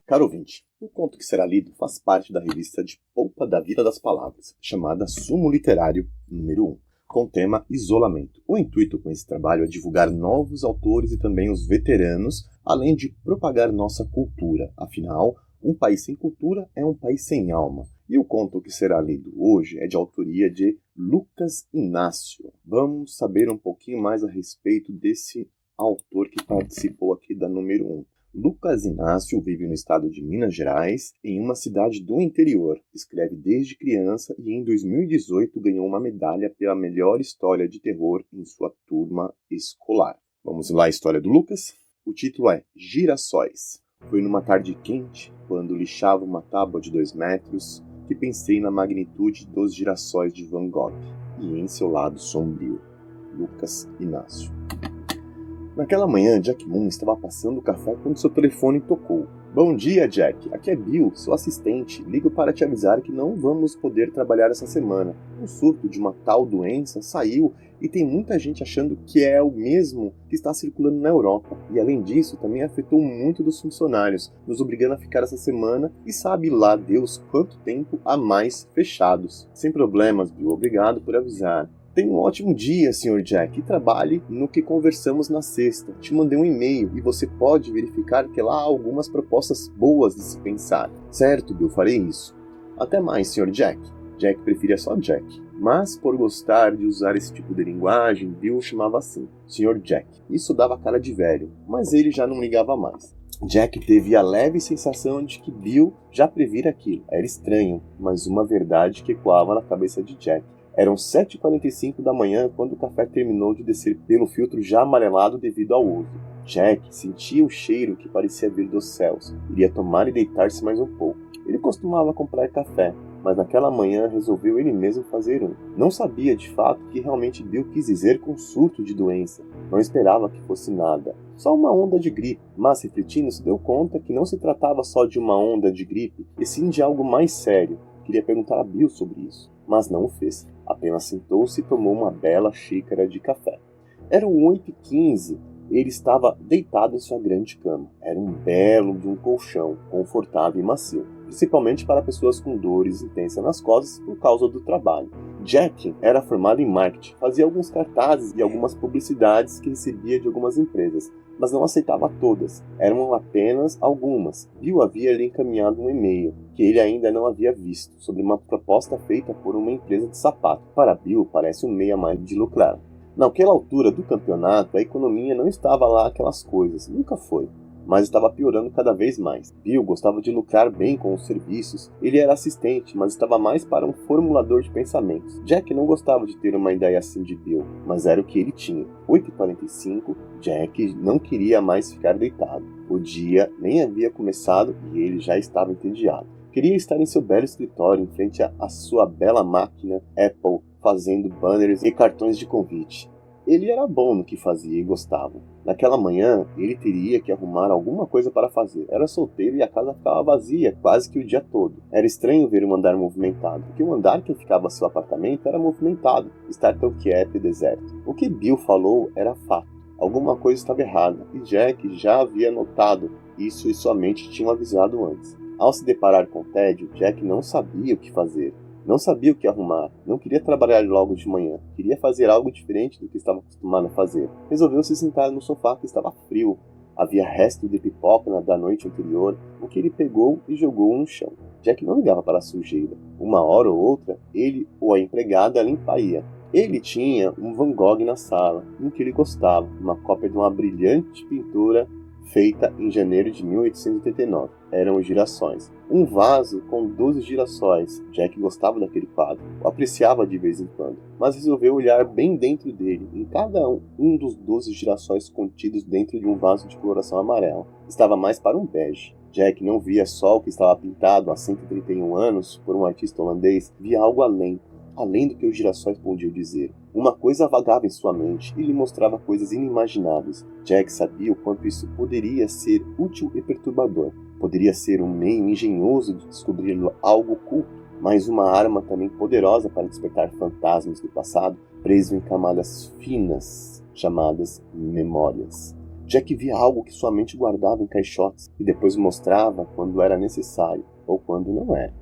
Caro ouvinte, o conto que será lido faz parte da revista de Polpa da Vida das Palavras, chamada Sumo Literário número 1, com o tema Isolamento. O intuito com esse trabalho é divulgar novos autores e também os veteranos, além de propagar nossa cultura. Afinal, um país sem cultura é um país sem alma. E o conto que será lido hoje é de autoria de Lucas Inácio. Vamos saber um pouquinho mais a respeito desse autor que participou aqui da número 1. Lucas Inácio vive no estado de Minas Gerais, em uma cidade do interior. Escreve desde criança e em 2018 ganhou uma medalha pela melhor história de terror em sua turma escolar. Vamos lá, a história do Lucas? O título é Girassóis. Foi numa tarde quente, quando lixava uma tábua de 2 metros, que pensei na magnitude dos girassóis de Van Gogh e em seu lado sombrio. Lucas Inácio. Naquela manhã, Jack Moon estava passando o café quando seu telefone tocou. Bom dia, Jack. Aqui é Bill, seu assistente. Ligo para te avisar que não vamos poder trabalhar essa semana. Um surto de uma tal doença saiu e tem muita gente achando que é o mesmo que está circulando na Europa. E além disso, também afetou muito dos funcionários, nos obrigando a ficar essa semana e sabe lá Deus quanto tempo a mais fechados. Sem problemas, Bill. Obrigado por avisar. Tenha um ótimo dia, Sr. Jack, e trabalhe no que conversamos na sexta. Te mandei um e-mail e você pode verificar que lá há algumas propostas boas de se pensar. Certo, Bill, farei isso. Até mais, Sr. Jack. Jack preferia só Jack, mas por gostar de usar esse tipo de linguagem, Bill o chamava assim, Sr. Jack. Isso dava cara de velho, mas ele já não ligava mais. Jack teve a leve sensação de que Bill já previra aquilo. Era estranho, mas uma verdade que ecoava na cabeça de Jack. Eram 7h45 da manhã quando o café terminou de descer pelo filtro já amarelado devido ao uso. Jack sentia o cheiro que parecia vir dos céus. Iria tomar e deitar-se mais um pouco. Ele costumava comprar café, mas naquela manhã resolveu ele mesmo fazer um. Não sabia de fato o que realmente Bill quis dizer com surto de doença. Não esperava que fosse nada. Só uma onda de gripe, mas refletindo se deu conta que não se tratava só de uma onda de gripe, e sim de algo mais sério. Queria perguntar a Bill sobre isso, mas não o fez. Apenas sentou-se e tomou uma bela xícara de café. Eram 8h15. Ele estava deitado em sua grande cama. Era um belo de um colchão, confortável e macio, principalmente para pessoas com dores intensas nas costas por causa do trabalho. Jack era formado em marketing, fazia alguns cartazes e algumas publicidades que recebia de algumas empresas, mas não aceitava todas, eram apenas algumas. Bill havia lhe encaminhado um e-mail, que ele ainda não havia visto, sobre uma proposta feita por uma empresa de sapato. Para Bill, parece um meio a mais de lucrar. Naquela altura do campeonato, a economia não estava lá aquelas coisas, nunca foi, mas estava piorando cada vez mais. Bill gostava de lucrar bem com os serviços, ele era assistente, mas estava mais para um formulador de pensamentos. Jack não gostava de ter uma ideia assim de Bill, mas era o que ele tinha. 8h45, Jack não queria mais ficar deitado. O dia nem havia começado e ele já estava entediado. Queria estar em seu belo escritório, em frente à sua bela máquina Apple, fazendo banners e cartões de convite. Ele era bom no que fazia e gostava. Naquela manhã, ele teria que arrumar alguma coisa para fazer. Era solteiro e a casa ficava vazia quase que o dia todo. Era estranho ver um andar movimentado, porque o andar que ficava seu apartamento era movimentado, estar tão quieto e deserto. O que Bill falou era fato. Alguma coisa estava errada, e Jack já havia notado isso e sua mente tinha avisado antes. Ao se deparar com Tédio, Jack não sabia o que fazer. Não sabia o que arrumar, não queria trabalhar logo de manhã, queria fazer algo diferente do que estava acostumado a fazer. Resolveu se sentar no sofá que estava frio. Havia resto de pipoca da noite anterior, o que ele pegou e jogou no chão. Jack não ligava para a sujeira. Uma hora ou outra, ele ou a empregada limparia. Ele tinha um Van Gogh na sala, um que ele gostava, uma cópia de uma brilhante pintura feita em janeiro de 1889. Eram os girassóis. Um vaso com 12 girassóis. Jack gostava daquele quadro, o apreciava de vez em quando, mas resolveu olhar bem dentro dele, em cada um dos 12 girassóis contidos dentro de um vaso de coloração amarela. Estava mais para um bege. Jack não via só o que estava pintado há 131 anos por um artista holandês, via algo além do que os girassóis podiam dizer. Uma coisa vagava em sua mente e lhe mostrava coisas inimagináveis. Jack sabia o quanto isso poderia ser útil e perturbador. Poderia ser um meio engenhoso de descobrir algo oculto, mas uma arma também poderosa para despertar fantasmas do passado, preso em camadas finas, chamadas memórias. Jack via algo que sua mente guardava em caixotes e depois mostrava quando era necessário ou quando não era.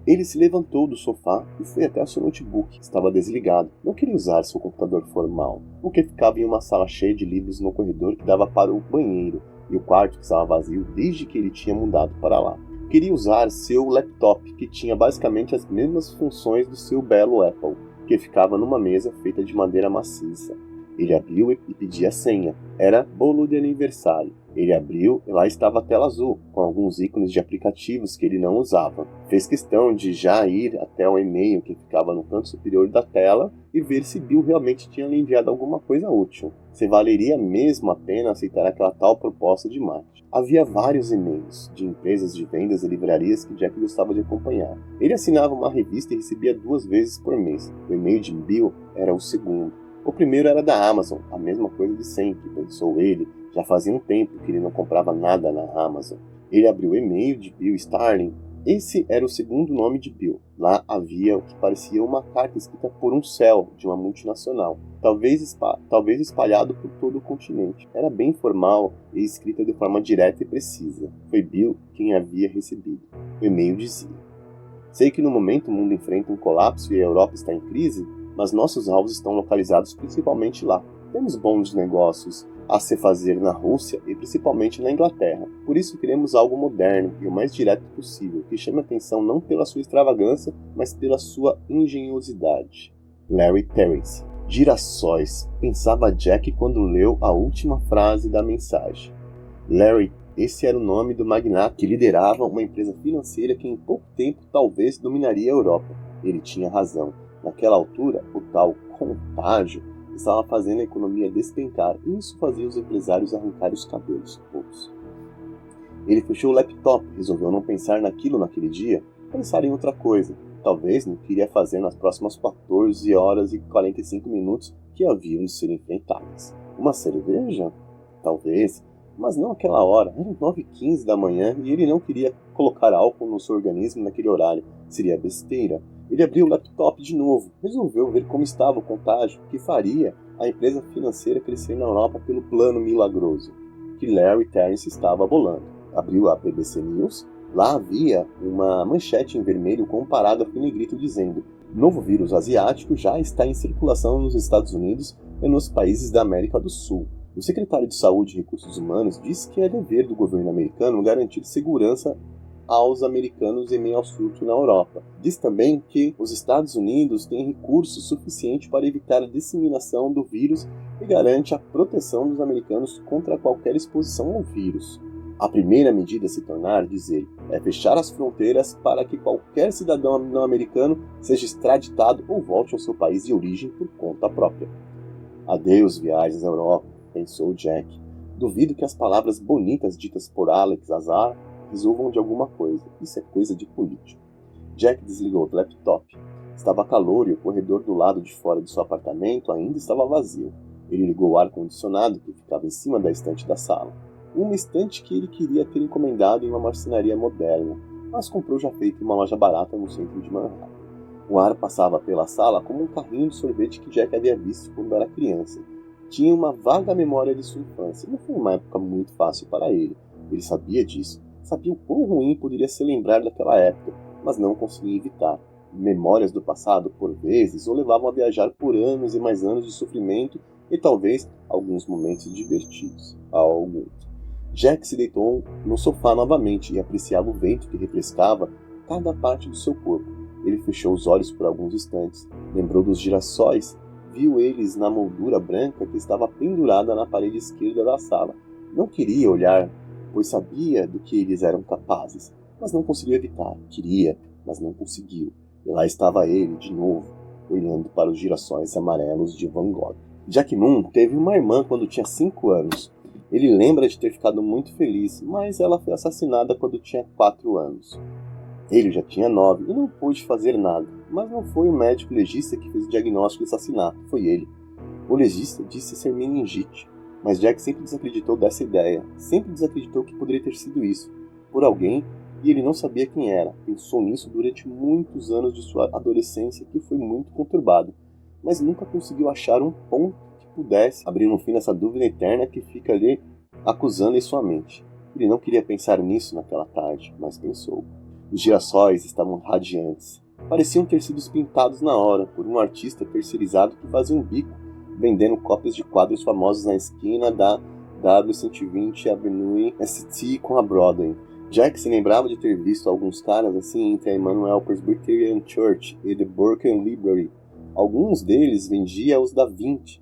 Ele se levantou do sofá e foi até o seu notebook, que estava desligado. Não queria usar seu computador formal, porque ficava em uma sala cheia de livros no corredor que dava para o banheiro e o quarto que estava vazio desde que ele tinha mudado para lá. Queria usar seu laptop, que tinha basicamente as mesmas funções do seu belo Apple, que ficava numa mesa feita de madeira maciça. Ele abriu e pediu a senha. Era bolo de aniversário. Ele abriu e lá estava a tela azul, com alguns ícones de aplicativos que ele não usava. Fez questão de já ir até o e-mail que ficava no canto superior da tela e ver se Bill realmente tinha lhe enviado alguma coisa útil. Se valeria mesmo a pena aceitar aquela tal proposta de marketing. Havia vários e-mails de empresas de vendas e livrarias que Jack gostava de acompanhar. Ele assinava uma revista e recebia 2 vezes por mês. O e-mail de Bill era o segundo. O primeiro era da Amazon, a mesma coisa de sempre, pensou ele. Já fazia um tempo que ele não comprava nada na Amazon. Ele abriu o e-mail de Bill Starling. Esse era o segundo nome de Bill. Lá havia o que parecia uma carta escrita por um céu de uma multinacional, talvez espalhado por todo o continente. Era bem formal e escrita de forma direta e precisa. Foi Bill quem havia recebido. O e-mail dizia: sei que no momento o mundo enfrenta um colapso e a Europa está em crise, mas nossos alvos estão localizados principalmente lá. Temos bons negócios a se fazer na Rússia e principalmente na Inglaterra. Por isso queremos algo moderno e o mais direto possível, que chame atenção não pela sua extravagância, mas pela sua engenhosidade. Larry Terence. Girassóis, pensava Jack quando leu a última frase da mensagem. Larry, esse era o nome do magnata que liderava uma empresa financeira que em pouco tempo talvez dominaria a Europa. Ele tinha razão. Naquela altura, o tal contágio estava fazendo a economia despencar e isso fazia os empresários arrancarem os cabelos todos. Ele fechou o laptop, resolveu não pensar naquilo naquele dia, pensar em outra coisa. Talvez não queria fazer nas próximas 14 horas e 45 minutos que haviam de ser enfrentadas. Uma cerveja? Talvez, mas não aquela hora. Eram 9h15 da manhã e ele não queria colocar álcool no seu organismo naquele horário. Seria besteira. Ele abriu o laptop de novo, resolveu ver como estava o contágio que faria a empresa financeira crescer na Europa pelo plano milagroso que Larry Terence estava bolando. Abriu a BBC News, lá havia uma manchete em vermelho com um parágrafo em negrito dizendo: novo vírus asiático já está em circulação nos Estados Unidos e nos países da América do Sul. O secretário de Saúde e Recursos Humanos disse que é dever do governo americano garantir segurança aos americanos em meio ao surto na Europa. Diz também que os Estados Unidos têm recursos suficientes para evitar a disseminação do vírus e garante a proteção dos americanos contra qualquer exposição ao vírus. A primeira medida a se tornar, diz ele, é fechar as fronteiras para que qualquer cidadão não americano seja extraditado ou volte ao seu país de origem por conta própria. Adeus viagens à Europa, pensou Jack. Duvido que as palavras bonitas ditas por Alex Azar resolvam de alguma coisa. Isso é coisa de político. Jack desligou o laptop. Estava calor e o corredor do lado de fora de seu apartamento ainda estava vazio. Ele ligou o ar-condicionado que ficava em cima da estante da sala. Uma estante que ele queria ter encomendado em uma marcenaria moderna, mas comprou já feito em uma loja barata no centro de Manhattan. O ar passava pela sala como um carrinho de sorvete que Jack havia visto quando era criança. Tinha uma vaga memória de sua infância. Não foi uma época muito fácil para ele. Ele sabia disso. Sabia o quão ruim poderia se lembrar daquela época, mas não conseguia evitar. Memórias do passado, por vezes, o levavam a viajar por anos e mais anos de sofrimento e talvez alguns momentos divertidos. Jack se deitou no sofá novamente e apreciava o vento que refrescava cada parte do seu corpo. Ele fechou os olhos por alguns instantes, lembrou dos girassóis, viu eles na moldura branca que estava pendurada na parede esquerda da sala. Não queria olhar, pois sabia do que eles eram capazes, mas não conseguiu evitar. Queria, mas não conseguiu. E lá estava ele, de novo, olhando para os girassóis amarelos de Van Gogh. Jack Moon teve uma irmã quando tinha 5 anos. Ele lembra de ter ficado muito feliz, mas ela foi assassinada quando tinha 4 anos. Ele já tinha 9 e não pôde fazer nada, mas não foi o médico legista que fez o diagnóstico de assassinato, foi ele. O legista disse ser meningite. Mas Jack sempre desacreditou dessa ideia, sempre desacreditou que poderia ter sido isso, por alguém, e ele não sabia quem era. Pensou nisso durante muitos anos de sua adolescência, que foi muito conturbada, mas nunca conseguiu achar um ponto que pudesse abrir um fim nessa dúvida eterna que fica ali acusando em sua mente. Ele não queria pensar nisso naquela tarde, mas pensou. Os girassóis estavam radiantes. Pareciam ter sido pintados na hora por um artista terceirizado que fazia um bico vendendo cópias de quadros famosos na esquina da W120 Avenue St. com a Broadway. Jack se lembrava de ter visto alguns caras assim entre a Emmanuel Presbyterian Church e The Burken Library. Alguns deles vendiam os da Vinci,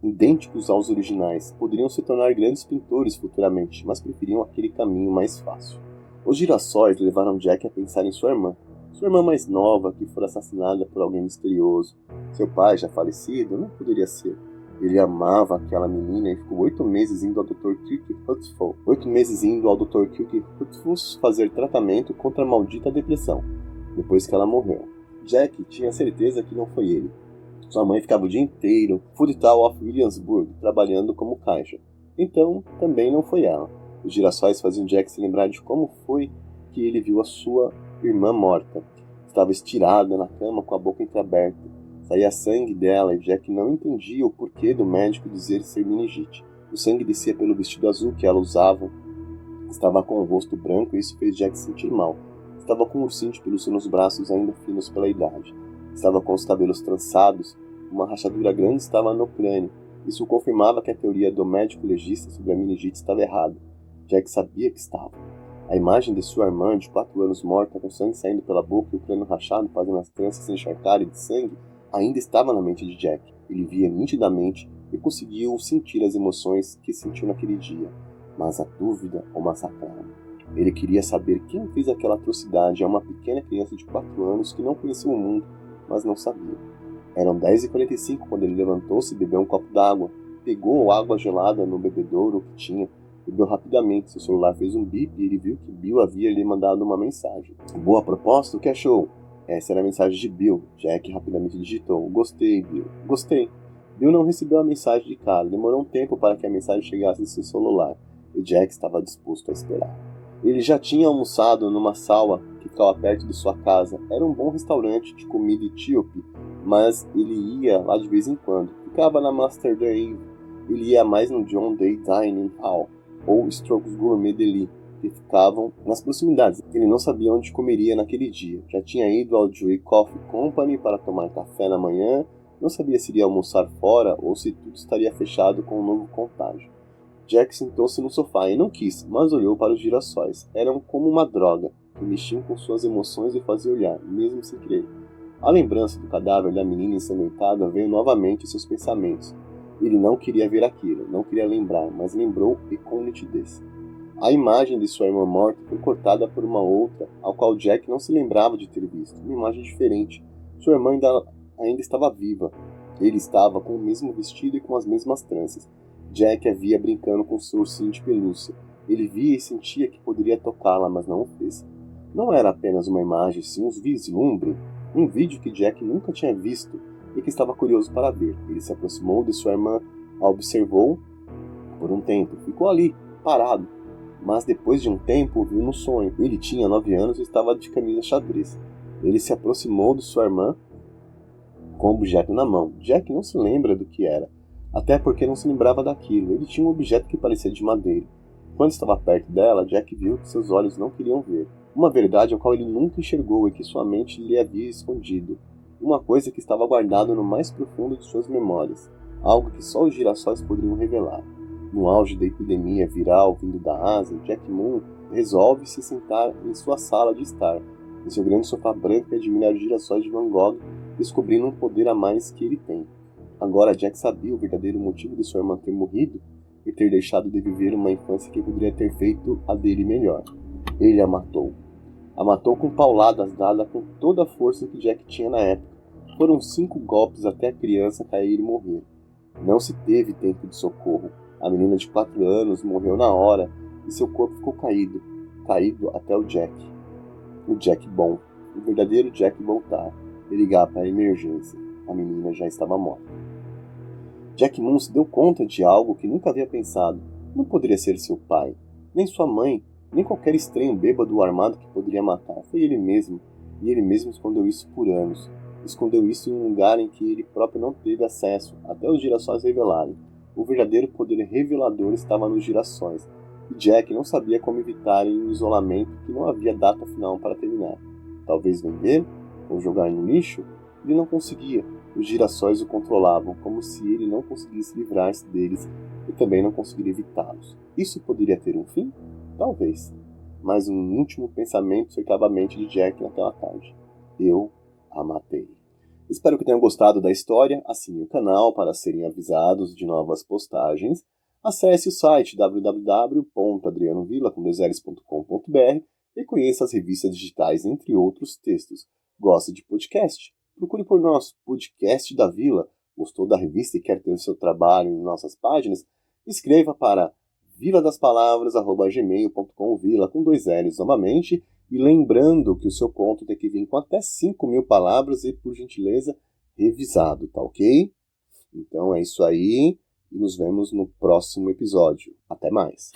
idênticos aos originais. Poderiam se tornar grandes pintores futuramente, mas preferiam aquele caminho mais fácil. Os girassóis levaram Jack a pensar em sua irmã mais nova, que fora assassinada por alguém misterioso. Seu pai, já falecido, não poderia ser. Ele amava aquela menina e ficou 8 meses indo ao Dr. Kirk Huxtable fazer tratamento contra a maldita depressão, depois que ela morreu. Jack tinha certeza que não foi ele. Sua mãe ficava o dia inteiro, Foodtown of Williamsburg, trabalhando como caixa. Então, também não foi ela. Os girassóis faziam Jack se lembrar de como foi que ele viu a sua irmã morta. Estava estirada na cama com a boca entreaberta. Saía sangue dela e Jack não entendia o porquê do médico dizer ser meningite. O sangue descia pelo vestido azul que ela usava. Estava com o rosto branco e isso fez Jack sentir mal. Estava com um ursinho de pelúcia nos braços ainda finos pela idade. Estava com os cabelos trançados. Uma rachadura grande estava no crânio. Isso confirmava que a teoria do médico legista sobre a meningite estava errada. Jack sabia que estava. A imagem de sua irmã de 4 anos morta, com sangue saindo pela boca e o crânio rachado fazendo as tranças se encharcarem de sangue, ainda estava na mente de Jack. Ele via nitidamente e conseguiu sentir as emoções que sentiu naquele dia, mas a dúvida o massacrava. Ele queria saber quem fez aquela atrocidade a uma pequena criança de 4 anos que não conhecia o mundo, mas não sabia. Eram 10h45 quando ele levantou-se e bebeu um copo d'água. Pegou água gelada no bebedouro que tinha. Bebeu rapidamente, seu celular fez um bip e ele viu que Bill havia lhe mandado uma mensagem. Boa proposta, o que achou? Essa era a mensagem de Bill. Jack rapidamente digitou. Gostei, Bill. Gostei. Bill não recebeu a mensagem de cara. Demorou um tempo para que a mensagem chegasse em seu celular. E Jack estava disposto a esperar. Ele já tinha almoçado numa sala que ficava perto de sua casa. Era um bom restaurante de comida etíope, mas ele ia lá de vez em quando. Ficava na Master Day. Ele ia mais no John Day Dining Hall ou Strokes Gourmet Deli, que ficavam nas proximidades. Ele não sabia onde comeria naquele dia. Já tinha ido ao Dewey Coffee Company para tomar café na manhã. Não sabia se iria almoçar fora ou se tudo estaria fechado com um novo contágio. Jack sentou-se no sofá e não quis, mas olhou para os girassóis. Eram como uma droga, que mexiam com suas emoções e faziam olhar, mesmo sem querer. A lembrança do cadáver da menina ensanguentada veio novamente em seus pensamentos. Ele não queria ver aquilo, não queria lembrar, mas lembrou e com nitidez. A imagem de sua irmã morta foi cortada por uma outra, ao qual Jack não se lembrava de ter visto. Uma imagem diferente. Sua irmã ainda estava viva. Ele estava com o mesmo vestido e com as mesmas tranças. Jack a via brincando com seu ursinho de pelúcia. Ele via e sentia que poderia tocá-la, mas não o fez. Não era apenas uma imagem, sim um vislumbre. Um vídeo que Jack nunca tinha visto e que estava curioso para ver. Ele se aproximou de sua irmã, a observou por um tempo. Ficou ali, parado. Mas depois de um tempo, viu no sonho. Ele tinha 9 anos e estava de camisa xadrez. Ele se aproximou de sua irmã com o objeto na mão. Jack não se lembra do que era, até porque não se lembrava daquilo. Ele tinha um objeto que parecia de madeira. Quando estava perto dela, Jack viu que seus olhos não queriam ver. Uma verdade a qual ele nunca enxergou e que sua mente lhe havia escondido. Uma coisa que estava guardada no mais profundo de suas memórias. Algo que só os girassóis poderiam revelar. No auge da epidemia viral vindo da Ásia, Jack Moon resolve se sentar em sua sala de estar, em seu grande sofá branco e admirar os girassóis de Van Gogh, descobrindo um poder a mais que ele tem. Agora Jack sabia o verdadeiro motivo de sua irmã ter morrido e ter deixado de viver uma infância que poderia ter feito a dele melhor. Ele a matou. A matou com pauladas dadas com toda a força que Jack tinha na época. Foram 5 golpes até a criança cair e morrer. Não se teve tempo de socorro. A menina de 4 anos morreu na hora e seu corpo ficou caído até o Jack. O Jack bom, o verdadeiro Jack voltar e ligar para a emergência. A menina já estava morta. Jack Moon se deu conta de algo que nunca havia pensado. Não poderia ser seu pai, nem sua mãe, nem qualquer estranho bêbado armado que poderia matar. Foi ele mesmo, e ele mesmo escondeu isso por anos. Escondeu isso em um lugar em que ele próprio não teve acesso, até os girassóis revelarem. o verdadeiro poder revelador estava nos girassóis, e Jack não sabia como evitar em um isolamento que não havia data final para terminar. Talvez vender ou jogar no lixo? Ele não conseguia. Os girassóis o controlavam, como se ele não conseguisse livrar-se deles e também não conseguiria evitá-los. Isso poderia ter um fim? Talvez. Mas um último pensamento cercava a mente de Jack naquela tarde. Eu a matei. Espero que tenham gostado da história. Assine o canal para serem avisados de novas postagens. Acesse o site www.adrianovilla.com.br e conheça as revistas digitais, entre outros textos. Gosta de podcast? Procure por nós, Podcast da Vila. Gostou da revista e quer ter o seu trabalho em nossas páginas? Escreva para viladaspalavras@gmail.com, Vila com 2 L's novamente. E lembrando que o seu conto tem que vir com até 5.000 palavras e, por gentileza, revisado, tá ok? Então é isso aí e nos vemos no próximo episódio. Até mais!